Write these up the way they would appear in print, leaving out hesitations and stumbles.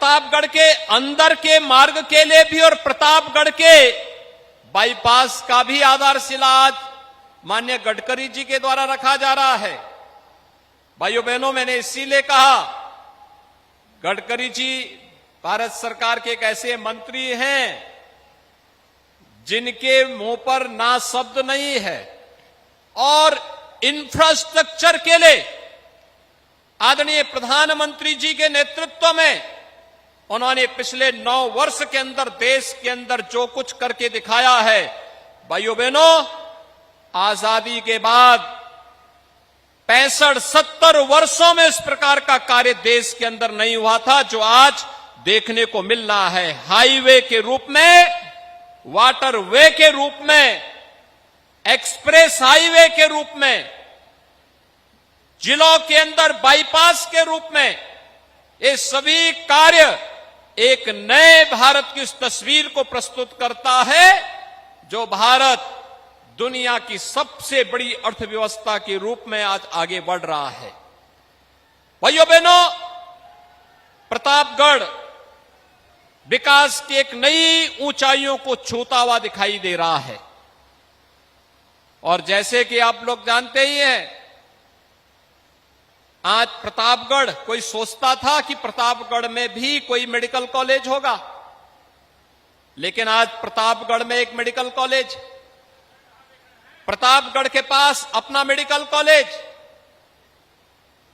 प्रतापगढ़ के अंदर के मार्ग के लिए भी और प्रतापगढ़ के बाईपास का भी आधारशिला आज माननीय गडकरी जी के द्वारा रखा जा रहा है। भाइयों बहनों, मैंने इसीलिए कहा, गडकरी जी भारत सरकार के एक ऐसे मंत्री हैं जिनके मुंह पर ना शब्द नहीं है और इंफ्रास्ट्रक्चर के लिए आदरणीय प्रधानमंत्री जी के नेतृत्व में उन्होंने पिछले 9 वर्ष के अंदर देश के अंदर जो कुछ करके दिखाया है। भाइयों बहनों, आजादी के बाद 65-70 वर्षों में इस प्रकार का कार्य देश के अंदर नहीं हुआ था जो आज देखने को मिल रहा है। हाईवे के रूप में, वाटरवे के रूप में, एक्सप्रेस हाईवे के रूप में, जिलों के अंदर बाईपास के रूप में, ये सभी कार्य एक नए भारत की इस तस्वीर को प्रस्तुत करता है जो भारत दुनिया की सबसे बड़ी अर्थव्यवस्था के रूप में आज आगे बढ़ रहा है। भाइयों बहनों, प्रतापगढ़ विकास की एक नई ऊंचाइयों को छूता हुआ दिखाई दे रहा है। और जैसे कि आप लोग जानते ही हैं, आज प्रतापगढ़, कोई सोचता था कि प्रतापगढ़ में भी कोई मेडिकल कॉलेज होगा, लेकिन आज प्रतापगढ़ में एक मेडिकल कॉलेज, प्रतापगढ़ के पास अपना मेडिकल कॉलेज,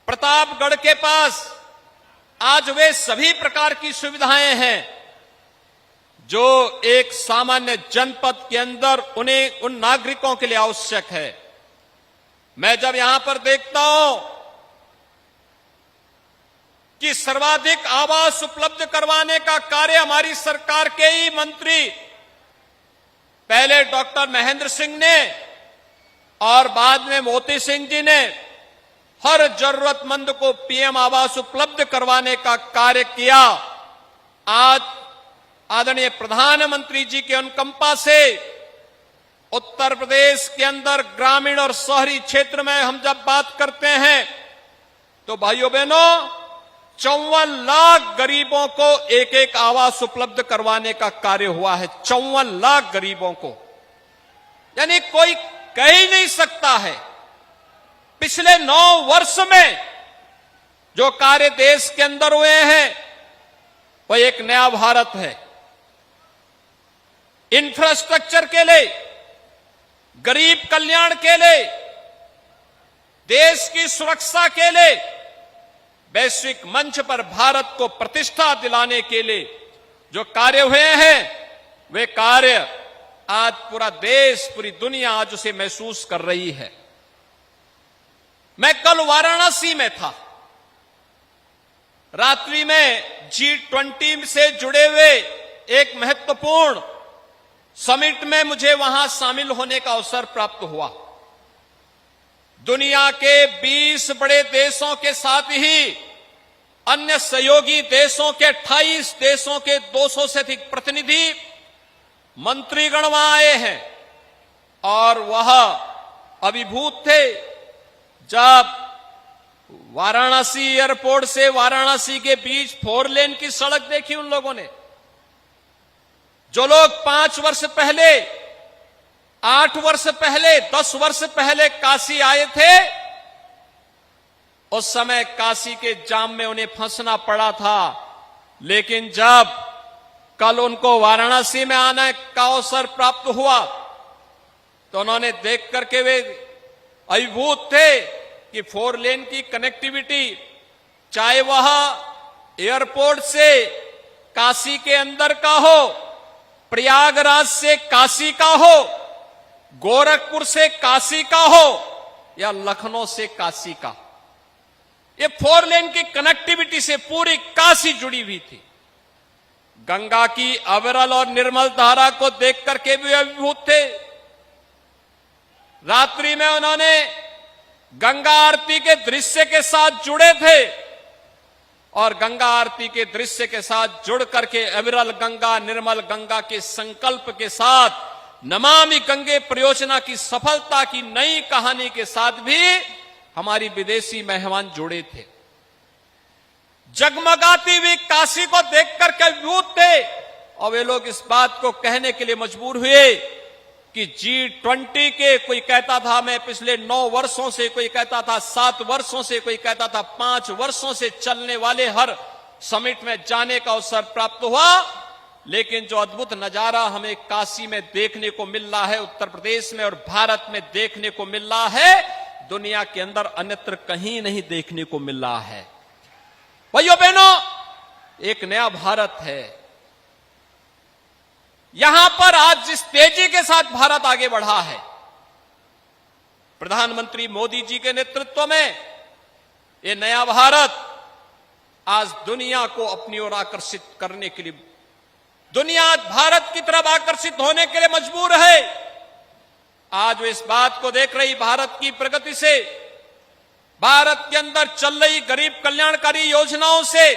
प्रतापगढ़ के पास आज वे सभी प्रकार की सुविधाएं हैं जो एक सामान्य जनपद के अंदर उन्हें, उन नागरिकों के लिए आवश्यक है। मैं जब यहां पर देखता हूं कि सर्वाधिक आवास उपलब्ध करवाने का कार्य हमारी सरकार के ही मंत्री, पहले डॉक्टर महेंद्र सिंह ने और बाद में मोती सिंह जी ने हर जरूरतमंद को पीएम आवास उपलब्ध करवाने का कार्य किया। आज आदरणीय प्रधानमंत्री जी के अनुकंपा से उत्तर प्रदेश के अंदर ग्रामीण और शहरी क्षेत्र में हम जब बात करते हैं तो भाइयों बहनों, 54 लाख गरीबों को एक एक आवास उपलब्ध करवाने का कार्य हुआ है। 54 लाख गरीबों को, यानी कोई कह ही नहीं सकता है पिछले 9 वर्ष में जो कार्य देश के अंदर हुए हैं वह एक नया भारत है। इंफ्रास्ट्रक्चर के लिए, गरीब कल्याण के लिए, देश की सुरक्षा के लिए, वैश्विक मंच पर भारत को प्रतिष्ठा दिलाने के लिए जो कार्य हुए हैं वे कार्य आज पूरा देश, पूरी दुनिया आज उसे महसूस कर रही है। मैं कल वाराणसी में था, रात्रि में G20 से जुड़े हुए एक महत्वपूर्ण समिट में मुझे वहां शामिल होने का अवसर प्राप्त हुआ। दुनिया के 20 बड़े देशों के साथ ही अन्य सहयोगी देशों के 28 देशों के 200 से अधिक प्रतिनिधि मंत्रीगण वहां आए हैं और वह अभिभूत थे जब वाराणसी एयरपोर्ट से वाराणसी के बीच 4 लेन की सड़क देखी उन लोगों ने। जो लोग 5 वर्ष पहले, 8 वर्ष पहले, 10 वर्ष पहले काशी आए थे, उस समय काशी के जाम में उन्हें फंसना पड़ा था, लेकिन जब कल उनको वाराणसी में आने का अवसर प्राप्त हुआ तो उन्होंने देख करके वे अभिभूत थे कि 4 लेन की कनेक्टिविटी, चाहे वह एयरपोर्ट से काशी के अंदर का हो, प्रयागराज से काशी का हो, गोरखपुर से काशी का हो या लखनऊ से काशी का, ये 4 लेन की कनेक्टिविटी से पूरी काशी जुड़ी हुई थी। गंगा की अविरल और निर्मल धारा को देख करके भी अभिभूत थे। रात्रि में उन्होंने गंगा आरती के दृश्य के साथ जुड़े थे और गंगा आरती के दृश्य के साथ जुड़ करके अविरल गंगा, निर्मल गंगा के संकल्प के साथ नमामि गंगे परियोजना की सफलता की नई कहानी के साथ भी हमारी विदेशी मेहमान जुड़े थे। जगमगाती हुई काशी को देखकर के अभिभूत थे और वे लोग इस बात को कहने के लिए मजबूर हुए कि G20 के कोई कहता था मैं पिछले 9 वर्षों से, कोई कहता था 7 वर्षों से, कोई कहता था 5 वर्षों से चलने वाले हर समिट में जाने का अवसर प्राप्त हुआ। लेकिन जो अद्भुत नजारा हमें काशी में देखने को मिल रहा है, उत्तर प्रदेश में और भारत में देखने को मिल रहा है, दुनिया के अंदर अन्यत्र कहीं नहीं देखने को मिल रहा है। भाइयों बहनों, एक नया भारत है। यहां पर आज जिस तेजी के साथ भारत आगे बढ़ा है, प्रधानमंत्री मोदी जी के नेतृत्व में ये नया भारत आज दुनिया को अपनी ओर आकर्षित करने के लिए, दुनिया भारत की तरफ आकर्षित होने के लिए मजबूर है। आज वो इस बात को देख रही, भारत की प्रगति से, भारत के अंदर चल रही गरीब कल्याणकारी योजनाओं से,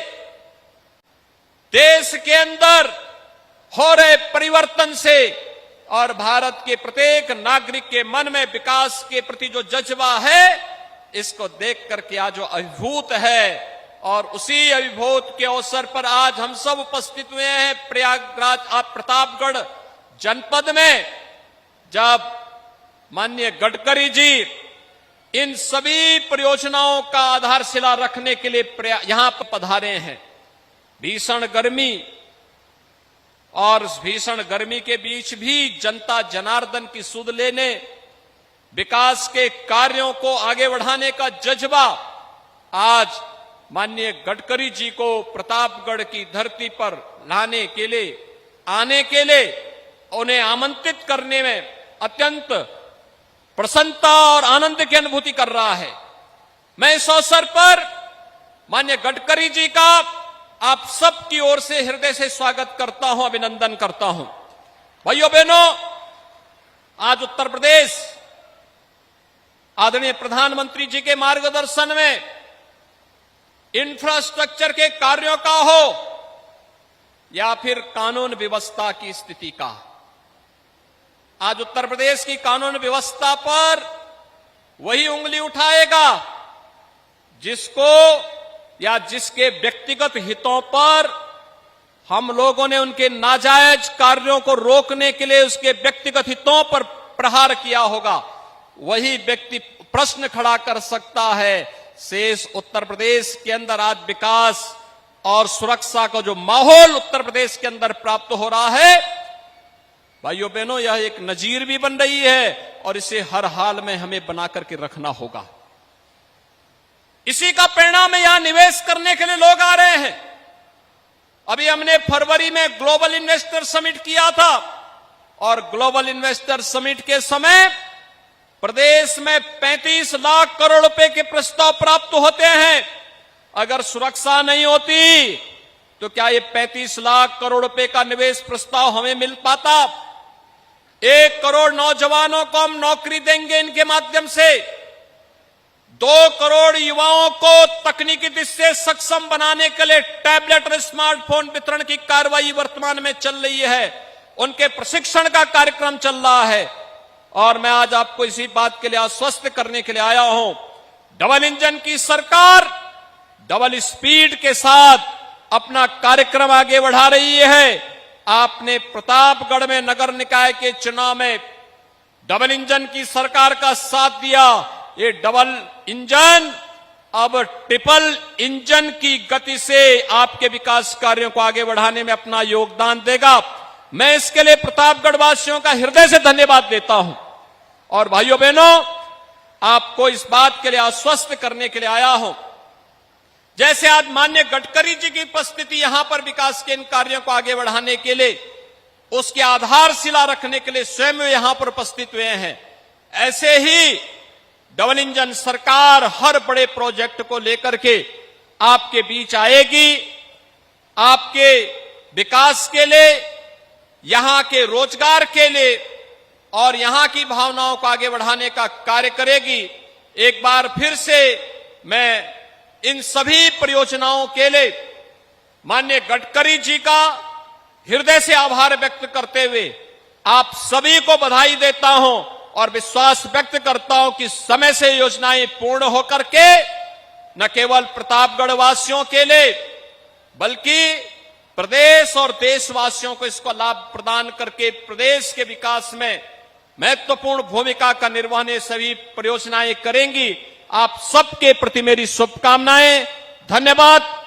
देश के अंदर हो रहे परिवर्तन से और भारत के प्रत्येक नागरिक के मन में विकास के प्रति जो जज्बा है, इसको देख करके आज जो अभिभूत है। और उसी अभिभूत के अवसर पर आज हम सब उपस्थित हुए हैं प्रयागराज प्रतापगढ़ जनपद में, जब माननीय गडकरी जी इन सभी परियोजनाओं का आधारशिला रखने के लिए यहां पर पधारे हैं। भीषण गर्मी और उस भीषण गर्मी के बीच भी जनता जनार्दन की सुध लेने, विकास के कार्यों को आगे बढ़ाने का जज्बा आज माननीय गडकरी जी को प्रतापगढ़ की धरती पर लाने के लिए, आने के लिए, उन्हें आमंत्रित करने में अत्यंत प्रसन्नता और आनंद की अनुभूति कर रहा है। मैं इस अवसर पर माननीय गडकरी जी का आप सबकी ओर से हृदय से स्वागत करता हूं, अभिनंदन करता हूं। भाइयों बहनों, आज उत्तर प्रदेश आदरणीय प्रधानमंत्री जी के मार्गदर्शन में इंफ्रास्ट्रक्चर के कार्यों का हो या फिर कानून व्यवस्था की स्थिति का, आज उत्तर प्रदेश की कानून व्यवस्था पर वही उंगली उठाएगा जिसको या जिसके व्यक्तिगत हितों पर हम लोगों ने उनके नाजायज कार्यों को रोकने के लिए उसके व्यक्तिगत हितों पर प्रहार किया होगा, वही व्यक्ति प्रश्न खड़ा कर सकता है शेष उत्तर प्रदेश के अंदर आज विकास और सुरक्षा का जो माहौल उत्तर प्रदेश के अंदर प्राप्त हो रहा है। भाइयों बहनों, यह एक नजीर भी बन रही है और इसे हर हाल में हमें बना करके रखना होगा। इसी का परिणाम यहां निवेश करने के लिए लोग आ रहे हैं। अभी हमने फरवरी में ग्लोबल इन्वेस्टर समिट किया था और ग्लोबल इन्वेस्टर समिट के समय प्रदेश में 35 लाख करोड़ रुपए के प्रस्ताव प्राप्त होते हैं। अगर सुरक्षा नहीं होती तो क्या ये 35 लाख करोड़ रुपए का निवेश प्रस्ताव हमें मिल पाता? 1 करोड़ नौजवानों को हम नौकरी देंगे इनके माध्यम से। 2 करोड़ युवाओं को तकनीकी दृष्टि से सक्षम बनाने के लिए टैबलेट और स्मार्टफोन वितरण की कार्रवाई वर्तमान में चल रही है। उनके प्रशिक्षण का कार्यक्रम चल रहा है और मैं आज आपको इसी बात के लिए आश्वस्त करने के लिए आया हूं। डबल इंजन की सरकार डबल स्पीड के साथ अपना कार्यक्रम आगे बढ़ा रही है। आपने प्रतापगढ़ में नगर निकाय के चुनाव में डबल इंजन की सरकार का साथ दिया। ये डबल इंजन अब ट्रिपल इंजन की गति से आपके विकास कार्यों को आगे बढ़ाने में अपना योगदान देगा। मैं इसके लिए प्रतापगढ़ वासियों का हृदय से धन्यवाद देता हूं और भाइयों बहनों, आपको इस बात के लिए आश्वस्त करने के लिए आया हूं। जैसे आज माननीय गडकरी जी की उपस्थिति यहां पर विकास के इन कार्यों को आगे बढ़ाने के लिए, उसके आधारशिला रखने के लिए स्वयं यहां पर उपस्थित हुए हैं, ऐसे ही डबल इंजन सरकार हर बड़े प्रोजेक्ट को लेकर के आपके बीच आएगी। आपके विकास के लिए, यहां के रोजगार के लिए और यहां की भावनाओं को आगे बढ़ाने का कार्य करेगी। एक बार फिर से मैं इन सभी परियोजनाओं के लिए माननीय गडकरी जी का हृदय से आभार व्यक्त करते हुए आप सभी को बधाई देता हूं और विश्वास व्यक्त करता हूं कि समय से योजनाएं पूर्ण होकर के न केवल प्रतापगढ़ वासियों के लिए बल्कि प्रदेश और देशवासियों को इसको लाभ प्रदान करके प्रदेश के विकास में महत्वपूर्ण भूमिका का निर्वहन ये सभी परियोजनाएं करेंगी। आप सबके प्रति मेरी शुभकामनाएं। धन्यवाद।